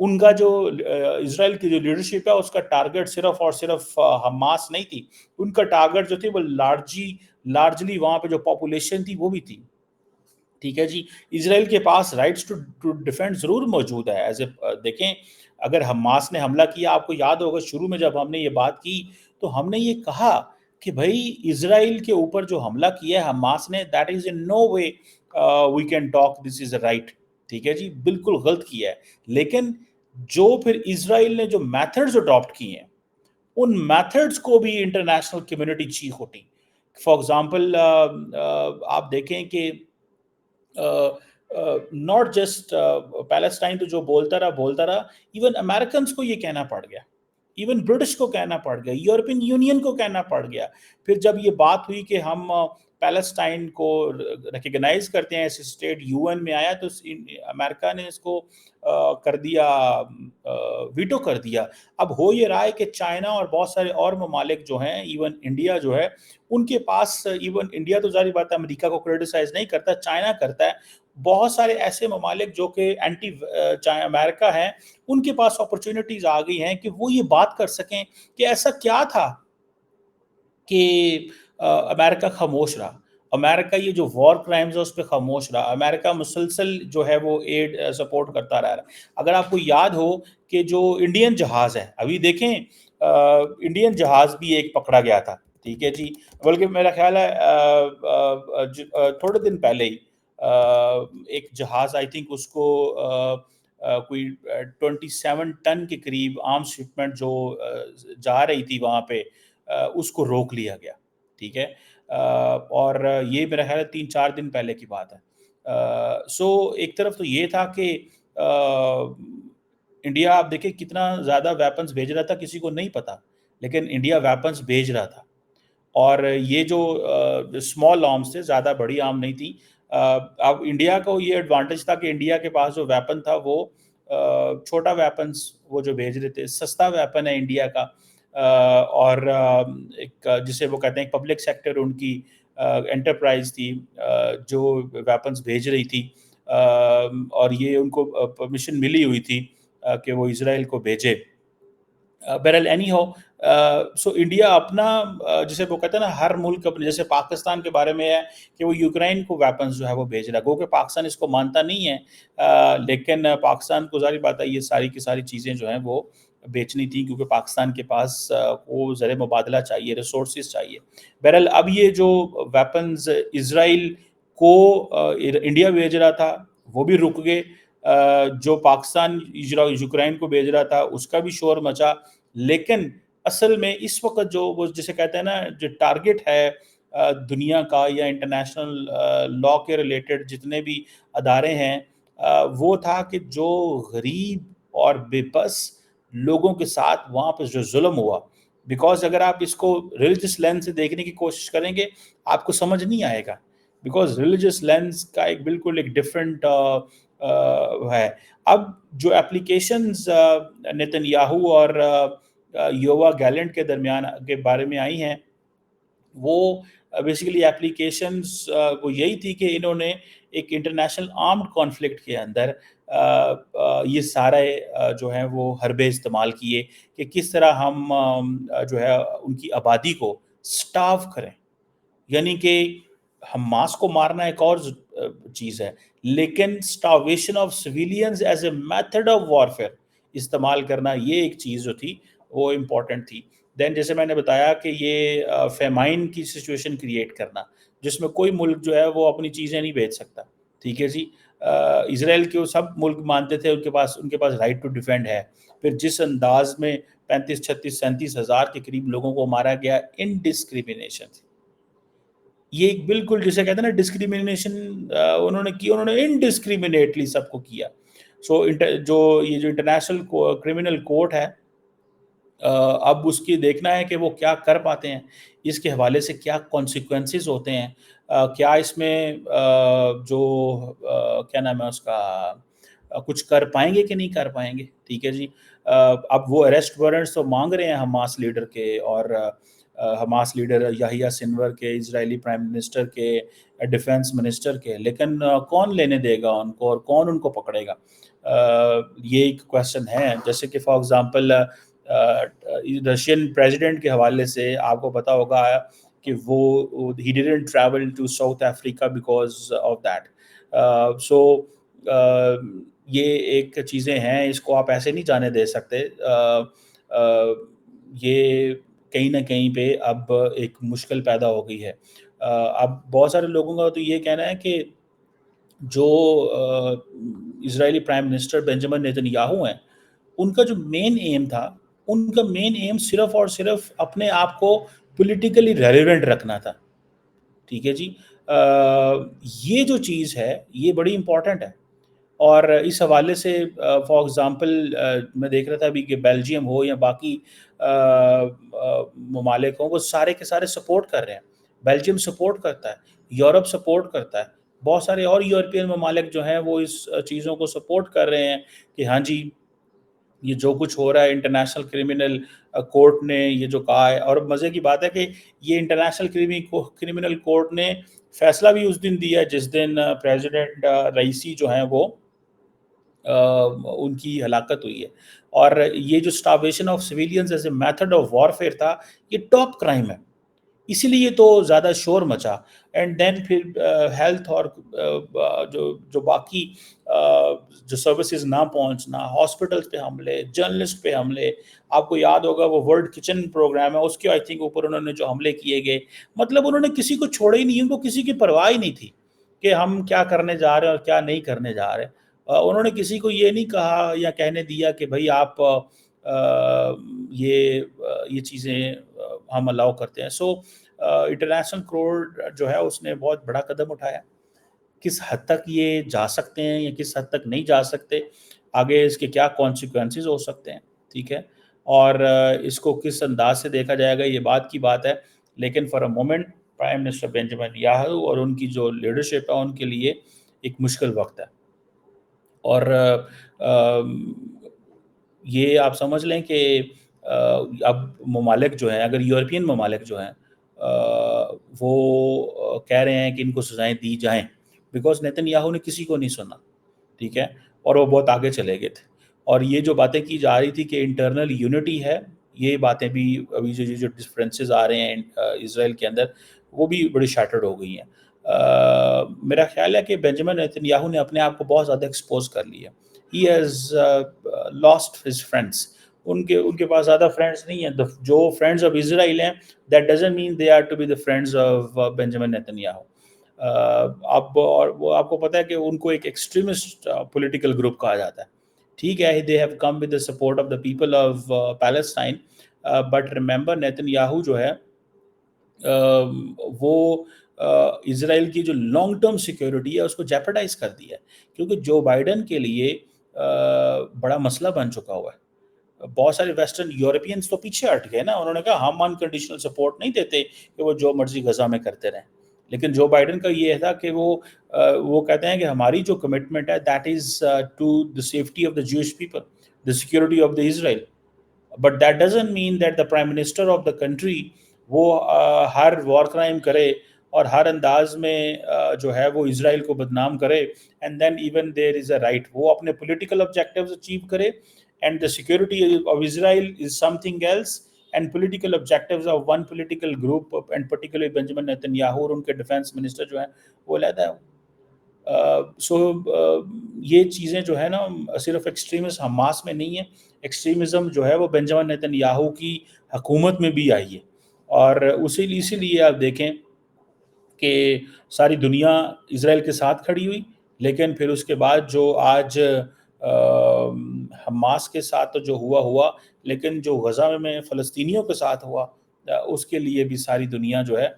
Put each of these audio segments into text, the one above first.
ان کا جو اسرائیل کی جو لیڈرشپ ہے اس کا ٹارگٹ صرف اور صرف حماس نہیں تھی، ان کا ٹارگٹ جو تھی وہ لارجلی وہاں پہ جو پاپولیشن تھی وہ بھی تھی. ٹھیک ہے جی. اسرائیل کے پاس رائٹس ٹو ڈیفینڈ ضرور موجود ہے. دیکھیں اگر حماس نے حملہ کیا، آپ کو یاد ہوگا شروع میں جب ہم نے یہ بات کی تو ہم نے یہ کہا کہ بھائی اسرائیل کے اوپر جو حملہ کیا ہے حماس نے، that is in no way we can talk this is a right. ٹھیک ہے جی، بالکل غلط کیا ہے. لیکن جو پھر اسرائیل نے جو میتھڈز اڈاپٹ کیے ہیں ان میتھڈز کو بھی انٹرنیشنل کمیونٹی چیخ اٹھی. فار ایگزامپل آپ دیکھیں کہ ناٹ جسٹ پیلسٹائن تو جو بولتا رہا، ایون امریکنس کو یہ کہنا پڑ گیا، ایون برٹش کو کہنا پڑ گیا، یورپین یونین کو کہنا پڑ گیا. پھر جب یہ بات ہوئی کہ ہم پیلسٹائن کو ریکگنائز کرتے ہیں ایسے اسٹیٹ، یو این میں آیا تو امریکہ نے اس کو کر دیا، ویٹو کر دیا. اب ہو یہ رہا ہے کہ چائنا اور بہت سارے اور ممالک جو ہیں، ایون انڈیا جو ہے، ان کے پاس، ایون انڈیا تو ظاہر بات ہے امریکہ کو کرٹیسائز نہیں کرتا، چائنا کرتا ہے. بہت سارے ایسے ممالک جو کہ اینٹی امریکہ ہیں، ان کے پاس اپرچونٹیز آ گئی ہیں کہ وہ یہ بات کر سکیں کہ ایسا کیا تھا کہ امریکہ خاموش رہا. امریکہ یہ جو وار کرائمز ہے اس پہ خاموش رہا. امریکہ مسلسل جو ہے وہ ایڈ سپورٹ کرتا رہا. اگر آپ کو یاد ہو کہ جو انڈین جہاز ہے، ابھی دیکھیں انڈین جہاز بھی ایک پکڑا گیا تھا. ٹھیک ہے جی، بلکہ میرا خیال ہے تھوڑے دن پہلے ہی ایک جہاز، آئی تھنک اس کو کوئی 27 ٹن کے قریب آرم شپمنٹ جو جا رہی تھی وہاں پہ، اس کو روک لیا گیا. ٹھیک ہے، اور یہ میرا خیال ہے 3-4 دن پہلے کی بات ہے. سو ایک طرف تو یہ تھا کہ انڈیا، آپ دیکھیں کتنا زیادہ ویپنز بھیج رہا تھا، کسی کو نہیں پتا، لیکن انڈیا ویپنز بھیج رہا تھا. اور یہ جو اسمال آرمز تھے، زیادہ بڑی آرم نہیں تھی. اب انڈیا کو یہ ایڈوانٹیج تھا کہ انڈیا کے پاس جو ویپن تھا وہ چھوٹا ویپنز وہ جو بھیج رہے تھے، سستا ویپن ہے انڈیا کا. اور ایک جسے وہ کہتے ہیں پبلک سیکٹر ان کی انٹرپرائز تھی جو ویپنز بھیج رہی تھی، اور یہ ان کو پرمیشن ملی ہوئی تھی کہ وہ اسرائیل کو بھیجے. بہرحال اینی ہو، سو انڈیا اپنا جسے وہ کہتے ہیں نا، ہر ملک اپنے، جیسے پاکستان کے بارے میں ہے کہ وہ یوکرائن کو ویپنز جو ہے وہ بھیج رہا ہے. گو کہ پاکستان اس کو مانتا نہیں ہے، لیکن پاکستان کو ظاہر بات ہے یہ ساری کی ساری چیزیں جو ہیں وہ بیچنی تھی، کیونکہ پاکستان کے پاس وہ زر مبادلہ چاہیے، ریسورسز چاہیے. بہرحال اب یہ جو ویپنز اسرائیل کو انڈیا بھیج رہا تھا وہ بھی رک گئے. جو پاکستان یوکرائن کو بھیج رہا تھا اس کا بھی شور مچا. لیکن اصل میں اس وقت جو وہ جسے کہتے ہیں نا، جو ٹارگٹ ہے دنیا کا یا انٹرنیشنل لا کے ریلیٹڈ جتنے بھی ادارے ہیں، وہ تھا کہ جو غریب اور بے بس لوگوں کے ساتھ وہاں پہ جو ظلم ہوا. بیکاز اگر آپ اس کو ریلیجس لینس سے دیکھنے کی کوشش کریں گے آپ کو سمجھ نہیں آئے گا، بیکاز ریلیجس لینس کا ایک بالکل ایک ڈفرینٹ ہے. اب جو اپلیکیشنز نیتن یاہو اور یووا گیلنٹ کے درمیان کے بارے میں آئی ہیں، وہ بیسیکلی اپلیکیشنز وہ یہی تھی کہ انہوں نے ایک انٹرنیشنل آرمڈ کانفلکٹ کے اندر یہ سارے جو ہیں وہ حربے استعمال کیے کہ کس طرح ہم جو ہے ان کی آبادی کو سٹاو کریں. یعنی کہ حماس کو مارنا ایک اور چیز ہے، لیکن starvation of civilians as a method of warfare استعمال کرنا، یہ ایک چیز جو تھی وہ امپورٹنٹ تھی. دین جیسے میں نے بتایا کہ یہ فیمائن کی سچویشن کریٹ کرنا جس میں کوئی ملک جو ہے وہ اپنی چیزیں نہیں بیچ سکتا. ٹھیک ہے جی، اسرائیل کے سب ملک مانتے تھے ان کے پاس رائٹ ٹو ڈیفینڈ ہے. پھر جس انداز میں 35-36-37 ہزار کے قریب لوگوں کو مارا گیا انڈسکریمنیشن، یہ ایک بالکل جسے کہتے ہیں نا ڈسکریمنیشن انہوں نے کی، انہوں نے انڈسکریمنیٹلی سب کو کیا. سو جو یہ جو انٹرنیشنل کرمنل کورٹ ہے، اب اس کی دیکھنا ہے کہ وہ کیا کر پاتے ہیں، اس کے حوالے سے کیا کانسیکوینسز ہوتے ہیں، کیا اس میں جو کیا نام ہے اس کا، کچھ کر پائیں گے کہ نہیں کر پائیں گے. ٹھیک ہے جی، اب وہ اریسٹ وارنٹس تو مانگ رہے ہیں حماس لیڈر کے، اور حماس لیڈر یحییٰ سنور کے، اسرائیلی پرائم منسٹر کے، ڈیفنس منسٹر کے، لیکن کون لینے دے گا ان کو اور کون ان کو پکڑے گا؟ یہ ایک کویسچن ہے. جیسے کہ فار ایگزامپل رشین پریزیڈنٹ کے حوالے سے آپ کو پتا ہوگا کہ وہ ہی didn't travel to South Africa because of that. So یہ ایک چیزیں ہیں، اس کو آپ ایسے نہیں جانے دے سکتے. یہ کہیں نہ کہیں پہ اب ایک مشکل پیدا ہو گئی ہے. اب بہت سارے لوگوں کا تو یہ کہنا ہے کہ جو اسرائیلی prime minister Benjamin Netanyahu ہیں، ان کا جو مین ایم تھا، ان کا مین ایم صرف اور صرف اپنے آپ کو پولیٹیکلی ریلیونٹ رکھنا تھا. ٹھیک ہے جی. یہ جو چیز ہے یہ بڑی امپورٹنٹ ہے. اور اس حوالے سے فار ایگزامپل میں دیکھ رہا تھا ابھی کہ بیلجیم ہو یا باقی ممالک ہوں، وہ سارے کے سارے سپورٹ کر رہے ہیں. بیلجیم سپورٹ کرتا ہے، یورپ سپورٹ کرتا ہے، بہت سارے اور یورپین ممالک جو ہیں وہ اس چیزوں کو سپورٹ کر رہے ہیں کہ ہاں جی یہ جو کچھ ہو رہا ہے انٹرنیشنل کرمنل کورٹ نے یہ جو کہا ہے. اور مزے کی بات ہے کہ یہ انٹرنیشنل کرمنل کورٹ نے فیصلہ بھی اس دن دیا جس دن پریزیڈنٹ رئیسی جو ہیں وہ ان کی ہلاکت ہوئی ہے. اور یہ جو starvation of civilians as a method of warfare تھا، یہ ٹاپ کرائم ہے، اسی لیے تو زیادہ شور مچا. اینڈ دین پھر ہیلتھ اور جو باقی جو سروسز نہ پہنچنا، ہاسپٹلس پہ حملے، جرنلسٹ پہ حملے. آپ کو یاد ہوگا وہ ورلڈ کچن پروگرام ہے، اس کے آئی تھنک اوپر انہوں نے جو حملے کیے گئے، مطلب انہوں نے کسی کو چھوڑا ہی نہیں، ان کو کسی کی پرواہ ہی نہیں تھی کہ ہم کیا کرنے جا رہے ہیں اور کیا نہیں کرنے جا رہے. انہوں نے کسی کو یہ نہیں کہا یا کہنے دیا کہ بھائی آپ یہ چیزیں ہم الاؤ کرتے ہیں. سو انٹرنیشنل کورٹ جو ہے اس نے بہت بڑا قدم اٹھایا. کس حد تک یہ جا سکتے ہیں یا کس حد تک نہیں جا سکتے، آگے اس کے کیا کانسیکوینسز ہو سکتے ہیں، ٹھیک ہے، اور اس کو کس انداز سے دیکھا جائے گا یہ بات کی بات ہے. لیکن for a moment prime minister Benjamin Yahoo اور ان کی جو لیڈرشپ ہے ان کے لیے ایک مشکل وقت ہے. اور یہ آپ سمجھ لیں کہ اب ممالک جو ہیں، اگر یورپین ممالک جو ہیں وہ کہہ رہے ہیں کہ ان کو سزائیں دی جائیں بیکاز نیتن یاہو نے کسی کو نہیں سنا، ٹھیک ہے، اور وہ بہت آگے چلے گئے تھے. اور یہ جو باتیں کی جا رہی تھی کہ انٹرنل یونٹی ہے، یہ باتیں بھی ابھی جو ڈفرینسز آ رہے ہیں اسرائیل کے اندر وہ بھی بڑی شیٹرڈ ہو گئی ہیں. میرا خیال ہے کہ بنجامن نیتن یاہو نے اپنے آپ کو بہت زیادہ ایکسپوز کر لیا. He has lost his friends. ان کے پاس زیادہ فرینڈس نہیں ہیں. جو فرینڈز آف اسرائیل ہیں that doesn't mean they are to be the friends of Benjamin Netanyahu. اب اور وہ آپ کو پتہ ہے کہ ان کو ایک ایکسٹریمسٹ پولیٹیکل گروپ کہا جاتا ہے. ٹھیک ہے، they have come with the support of the people of Palestine, but remember Nitin Yahoo جو ہے وہ اسرائیل کی جو لانگ ٹرم سیکیورٹی ہے اس کو جیپرڈائز کر دیا ہے، کیونکہ جو بائیڈن کے لیے بڑا مسئلہ بن چکا ہوا ہے. بہت سارے ویسٹرن یورپینس تو پیچھے ہٹ گئے نا، انہوں نے کہا ہم انکنڈیشنل سپورٹ نہیں دیتے کہ وہ جو مرضی غزہ میں کرتے رہیں. لیکن جو بائیڈن کا یہ تھا کہ وہ کہتے ہیں کہ ہماری جو کمٹمنٹ ہے that is to the safety of the Jewish people, the security of the Israel. But that doesn't mean that the prime minister of the country وہ ہر وار کرائم کرے اور ہر انداز میں جو ہے وہ اسرائیل کو بدنام کرے. And then even there is a right وہ اپنے پولیٹیکل آبجیکٹیوز اچیو کرے. And the security of Israel is something else, and political objectives of one political group, and particularly Benjamin Netanyahu اور ان کے ڈیفنس منسٹر جو ہیں وہ علیحدہ ہے. سو یہ چیزیں جو ہے نا صرف ایکسٹریمزم حماس میں نہیں ہے، ایکسٹریمزم جو ہے وہ بنجامن نیتن یاہو کی حکومت میں بھی آئی ہے. اور اسی لیے آپ دیکھیں کہ ساری دنیا اسرائیل کے ساتھ کھڑی ہوئی، لیکن پھر اس کے بعد جو آج حماس کے ساتھ تو جو ہوا لیکن جو غزہ میں فلسطینیوں کے ساتھ ہوا اس کے لیے بھی ساری دنیا جو ہے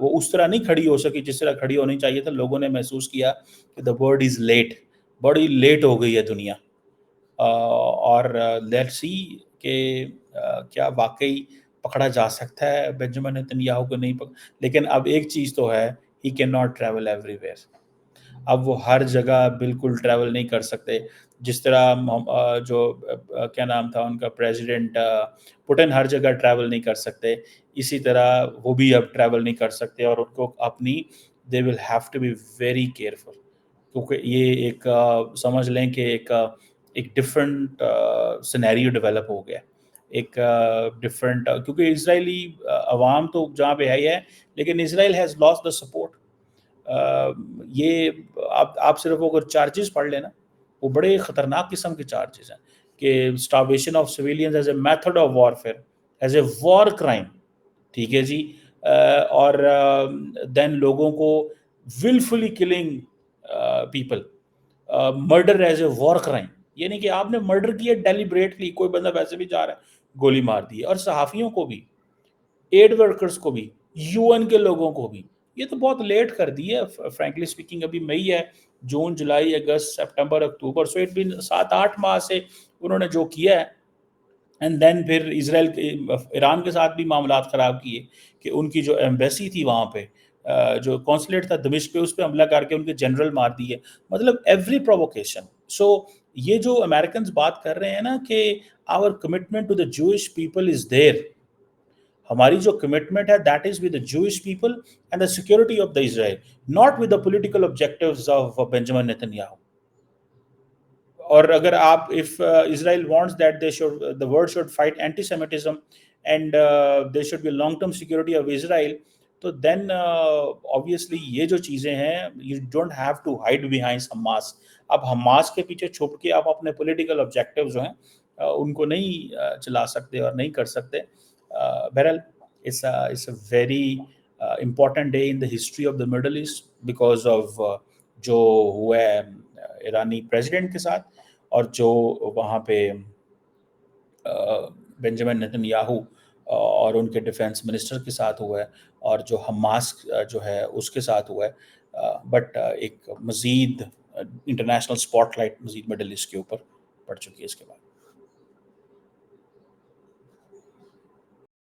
وہ اس طرح نہیں کھڑی ہو سکی جس طرح کھڑی ہونی چاہیے تھا. لوگوں نے محسوس کیا کہ دا ورلڈ از لیٹ، بڑی لیٹ ہو گئی ہے دنیا. اور لیٹس سی کہ کیا واقعی پکڑا جا سکتا ہے بنجامن نیتن یاہو کو نہیں لیکن اب ایک چیز تو ہے، he can not travel every where. اب وہ ہر جگہ بالکل ٹریول نہیں کر سکتے. جس طرح کیا نام تھا ان کا پریزیڈنٹ پوٹن ہر جگہ ٹریول نہیں کر سکتے، اسی طرح وہ بھی اب ٹریول نہیں کر سکتے، اور ان کو اپنی they will have to be very careful, کیونکہ یہ ایک سمجھ لیں کہ ایک ڈفرینٹ سینیریو ڈیولپ ہو گیا، ایک ڈفرینٹ، کیونکہ اسرائیلی عوام تو جہاں پہ ہے ہی ہے، لیکن اسرائیل ہیز لاس دا سپورٹ. یہ آپ صرف اگر چارجز پڑھ لینا، وہ بڑے خطرناک قسم کے چارجز ہیں کہ starvation of civilians as a method of warfare, as a war crime, ٹھیک ہے جی. اور دین لوگوں کو willfully killing people, murder as a war crime, یعنی کہ آپ نے مرڈر کیا ڈیلیبریٹلی، کوئی بندہ ویسے بھی جا رہا ہے گولی مار دی، اور صحافیوں کو بھی، ایڈ ورکرز کو بھی، یو این کے لوگوں کو بھی. یہ تو بہت لیٹ کر دی ہے فرینکلی اسپیکنگ. ابھی مئی ہے، جون جولائی اگست September October, so it been 7-8 ماہ سے انہوں نے جو کیا ہے. اینڈ دین پھر اسرائیل ایران کے ساتھ بھی معاملات خراب کیے کہ ان کی جو ایمبیسی تھی وہاں پہ، جو کونسلیٹ تھا دمشق پہ، اس پہ حملہ کر کے ان کے جنرل مار دیے. مطلب ایوری پرووکیشن. سو یہ جو امریکنز بات کر رہے ہیں نا کہ our commitment to the Jewish people is there, ہماری جو کمٹمنٹ ہے that is with the Jewish people and the security of the Israel, not with the political objectives of Benjamin Netanyahu. اور اگر آپ if Israel wants that the world should fight anti-Semitism and there should be long term security of Israel, تو then obviously یہ جو چیزیں ہیں you don't have to hide behind Hamas. اب Hamas کے پیچھے چھپ کے آپ اپنے پولیٹیکل آبجیکٹیو جو ہیں ان کو نہیں چلا سکتے اور نہیں کر سکتے. بہرحال it's a very important day in the history of the Middle East because of جو ہوا ہے ایرانی پریزیڈنٹ کے ساتھ، اور جو وہاں پہ بنجامن نیتنیاہو اور ان کے ڈیفنس منسٹر کے ساتھ ہوا ہے، اور جو حماس جو ہے اس کے ساتھ ہوا ہے. بٹ ایک مزید انٹرنیشنل اسپاٹ لائٹ مزید مڈل ایسٹ کے اوپر پڑ چکی ہے اس کے بعد.